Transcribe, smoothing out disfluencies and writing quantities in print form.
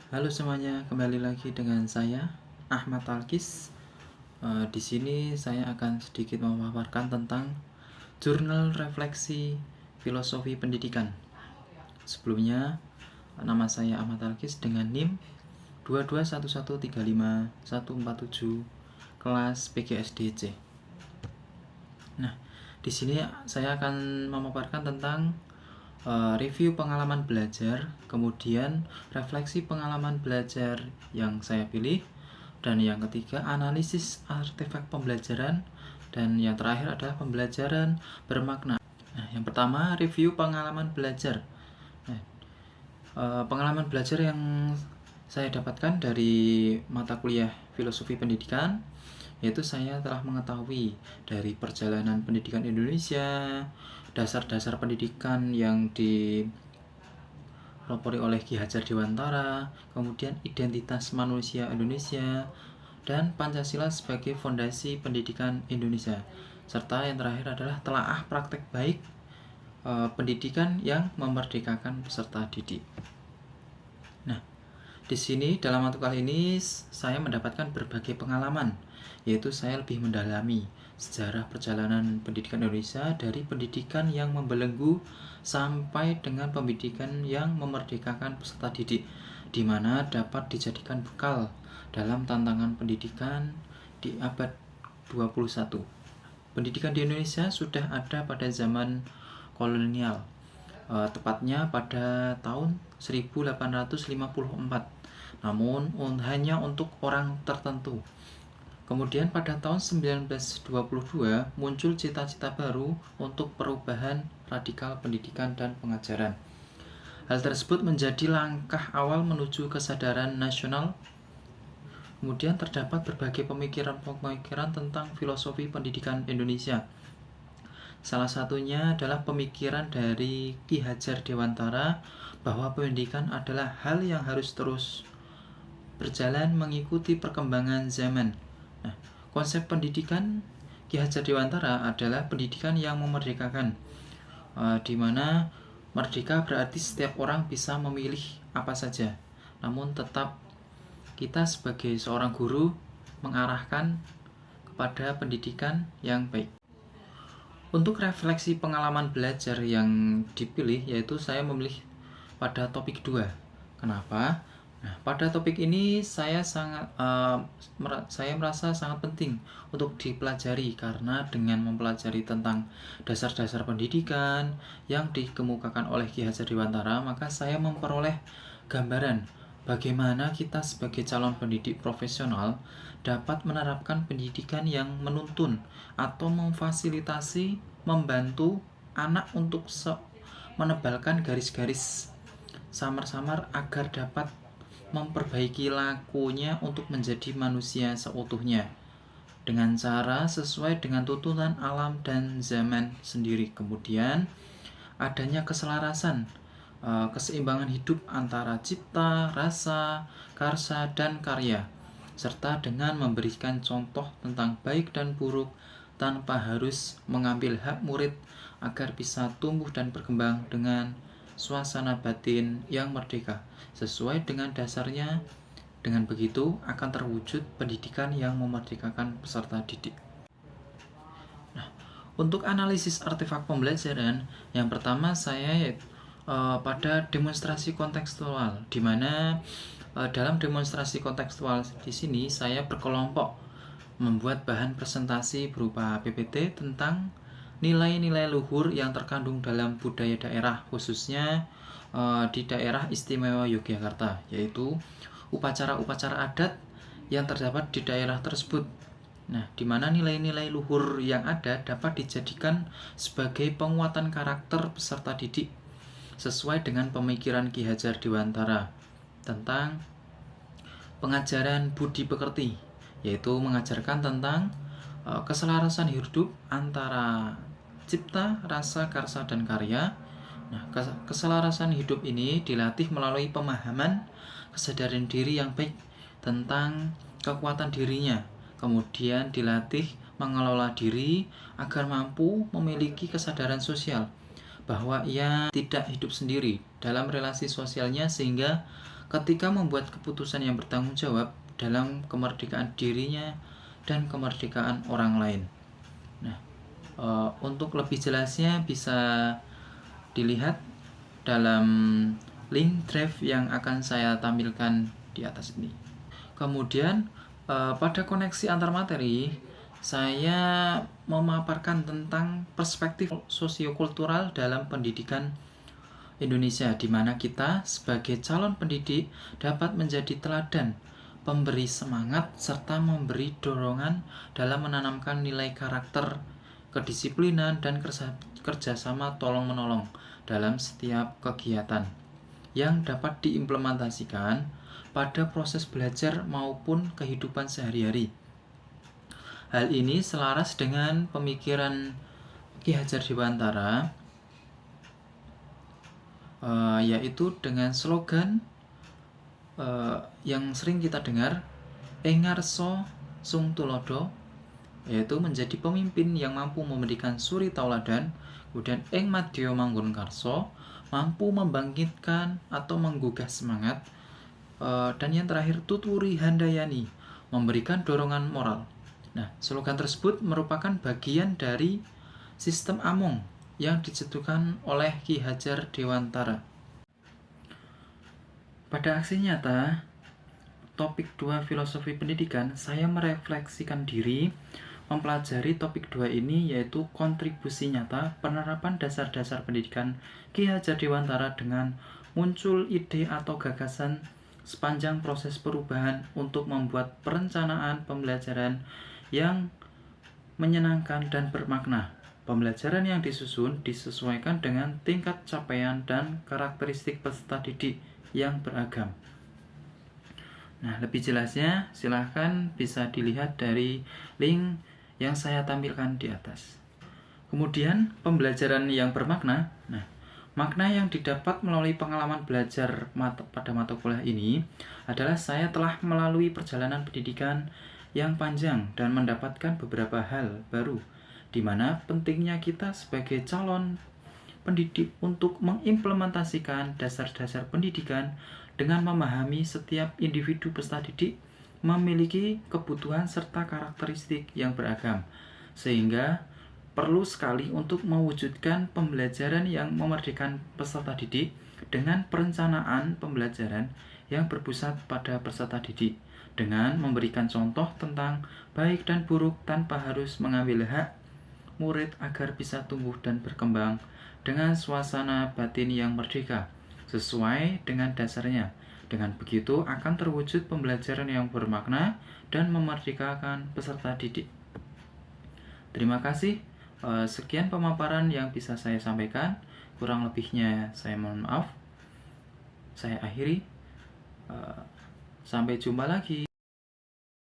Halo semuanya, kembali lagi dengan saya Ahmad Talkis. Di sini saya akan sedikit memaparkan tentang jurnal refleksi filosofi pendidikan. Sebelumnya, nama saya Ahmad Talkis dengan NIM 221135147 kelas PGSDC. Nah, di sini saya akan memaparkan tentang review pengalaman belajar, kemudian refleksi pengalaman belajar yang saya pilih, dan yang ketiga analisis artefak pembelajaran, dan yang terakhir adalah pembelajaran bermakna. Nah, yang pertama review pengalaman belajar. Nah, pengalaman belajar yang saya dapatkan dari mata kuliah filosofi pendidikan, yaitu saya telah mengetahui dari perjalanan pendidikan Indonesia, dasar-dasar pendidikan yang dipelopori oleh Ki Hajar Dewantara, kemudian identitas manusia Indonesia, dan Pancasila sebagai fondasi pendidikan Indonesia. Serta yang terakhir adalah telaah praktek baik pendidikan yang memerdekakan peserta didik. Nah, di sini dalam mata kuliah ini saya mendapatkan berbagai pengalaman, yaitu saya lebih mendalami sejarah perjalanan pendidikan Indonesia dari pendidikan yang membelenggu sampai dengan pendidikan yang memerdekakan peserta didik, di mana dapat dijadikan bekal dalam tantangan pendidikan di abad 21. Pendidikan di Indonesia sudah ada pada zaman kolonial, tepatnya pada tahun 1854. Namun hanya untuk orang tertentu. Kemudian pada tahun 1922 muncul cita-cita baru untuk perubahan radikal pendidikan dan pengajaran. Hal tersebut menjadi langkah awal menuju kesadaran nasional. Kemudian terdapat berbagai pemikiran-pemikiran tentang filosofi pendidikan Indonesia. Salah satunya adalah pemikiran dari Ki Hajar Dewantara bahwa pendidikan adalah hal yang harus terus berjalan mengikuti perkembangan zaman. Nah, konsep pendidikan Ki Hajar Dewantara adalah pendidikan yang memerdekakan, di mana merdeka berarti setiap orang bisa memilih apa saja, namun tetap kita sebagai seorang guru mengarahkan kepada pendidikan yang baik. Untuk refleksi pengalaman belajar yang dipilih, yaitu saya memilih pada topik 2. Kenapa? Nah, pada topik ini saya merasa sangat penting untuk dipelajari, karena dengan mempelajari tentang dasar-dasar pendidikan yang dikemukakan oleh Ki Hajar Dewantara, maka saya memperoleh gambaran bagaimana kita sebagai calon pendidik profesional dapat menerapkan pendidikan yang menuntun atau memfasilitasi, membantu anak untuk menebalkan garis-garis samar-samar agar dapat memperbaiki lakunya untuk menjadi manusia seutuhnya dengan cara sesuai dengan tuntunan alam dan zaman sendiri. Kemudian adanya keselarasan, keseimbangan hidup antara cipta, rasa, karsa, dan karya, serta dengan memberikan contoh tentang baik dan buruk tanpa harus mengambil hak murid agar bisa tumbuh dan berkembang dengan suasana batin yang merdeka sesuai dengan dasarnya. Dengan begitu akan terwujud pendidikan yang memerdekakan peserta didik. Nah, untuk analisis artefak pembelajaran, yang pertama saya pada demonstrasi kontekstual, di mana dalam demonstrasi kontekstual di sini saya berkelompok membuat bahan presentasi berupa PPT tentang nilai-nilai luhur yang terkandung dalam budaya daerah, khususnya di daerah istimewa Yogyakarta, yaitu upacara-upacara adat yang terdapat di daerah tersebut. Nah, di mana nilai-nilai luhur yang ada dapat dijadikan sebagai penguatan karakter peserta didik sesuai dengan pemikiran Ki Hajar Dewantara tentang pengajaran budi pekerti, yaitu mengajarkan tentang keselarasan hidup antara cipta, rasa, karsa, dan karya. Nah, keselarasan hidup ini dilatih melalui pemahaman kesadaran diri yang baik tentang kekuatan dirinya. Kemudian dilatih mengelola diri agar mampu memiliki kesadaran sosial bahwa ia tidak hidup sendiri dalam relasi sosialnya, sehingga ketika membuat keputusan yang bertanggung jawab dalam kemerdekaan dirinya dan kemerdekaan orang lain. Nah, untuk lebih jelasnya bisa dilihat dalam link drive yang akan saya tampilkan di atas ini. Kemudian pada koneksi antar materi, saya memaparkan tentang perspektif sosiokultural dalam pendidikan Indonesia, di mana kita sebagai calon pendidik dapat menjadi teladan, pemberi semangat, serta memberi dorongan dalam menanamkan nilai karakter, kedisiplinan, dan kerjasama tolong-menolong dalam setiap kegiatan yang dapat diimplementasikan pada proses belajar maupun kehidupan sehari-hari. Hal ini selaras dengan pemikiran Ki Hajar Dewantara, yaitu dengan slogan yang sering kita dengar, Engarso Sung Tulodo, yaitu menjadi pemimpin yang mampu memberikan suri tauladan. Kemudian Eng Madyo Manggun Karso, mampu membangkitkan atau menggugah semangat. Dan yang terakhir, Tuturi Handayani, memberikan dorongan moral. Nah, slogan tersebut merupakan bagian dari sistem Among yang dicetuskan oleh Ki Hajar Dewantara. Pada aksi nyata, topik 2 filosofi pendidikan, saya merefleksikan diri mempelajari topik 2 ini, yaitu kontribusi nyata penerapan dasar-dasar pendidikan Ki Hajar Dewantara dengan muncul ide atau gagasan sepanjang proses perubahan untuk membuat perencanaan pembelajaran yang menyenangkan dan bermakna. Pembelajaran yang disusun disesuaikan dengan tingkat capaian dan karakteristik peserta didik yang beragam. Nah, lebih jelasnya silahkan bisa dilihat dari link yang saya tampilkan di atas. Kemudian, pembelajaran yang bermakna. Nah, makna yang didapat melalui pengalaman belajar pada mata kuliah ini adalah saya telah melalui perjalanan pendidikan yang panjang dan mendapatkan beberapa hal baru, di mana pentingnya kita sebagai calon pendidik untuk mengimplementasikan dasar-dasar pendidikan dengan memahami setiap individu peserta didik memiliki kebutuhan serta karakteristik yang beragam, sehingga perlu sekali untuk mewujudkan pembelajaran yang memerdekakan peserta didik dengan perencanaan pembelajaran yang berpusat pada peserta didik, dengan memberikan contoh tentang baik dan buruk tanpa harus mengambil hak murid agar bisa tumbuh dan berkembang dengan suasana batin yang merdeka, sesuai dengan dasarnya. Dengan begitu akan terwujud pembelajaran yang bermakna dan memerdekakan peserta didik. Terima kasih. Sekian pemaparan yang bisa saya sampaikan. Kurang lebihnya saya mohon maaf. Saya akhiri. Sampai jumpa lagi.